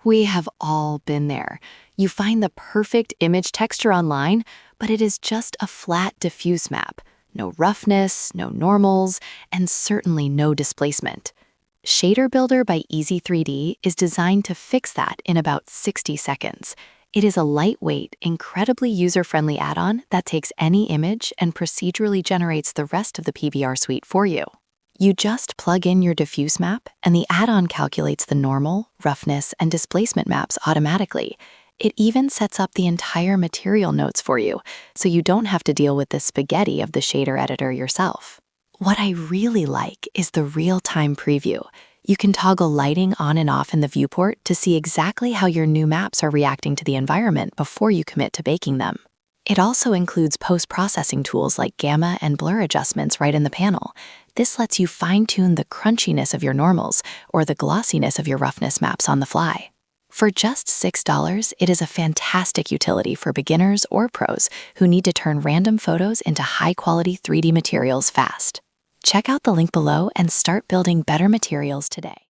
We have all been there. You find the perfect image texture online, but it is just a flat diffuse map. No roughness, no normals, and certainly no displacement. Shader Builder by Easy3D is designed to fix that in about 60 seconds. It is a lightweight, incredibly user-friendly add-on that takes any image and procedurally generates the rest of the PBR suite for you. You just plug in your diffuse map, and the add-on calculates the normal, roughness, and displacement maps automatically. It even sets up the entire material notes for you, so you don't have to deal with the spaghetti of the shader editor yourself. What I really like is the real-time preview. You can toggle lighting on and off in the viewport to see exactly how your new maps are reacting to the environment before you commit to baking them. It also includes post-processing tools like gamma and blur adjustments right in the panel. This lets you fine-tune the crunchiness of your normals or the glossiness of your roughness maps on the fly. For just $6, it is a fantastic utility for beginners or pros who need to turn random photos into high-quality 3D materials fast. Check out the link below and start building better materials today.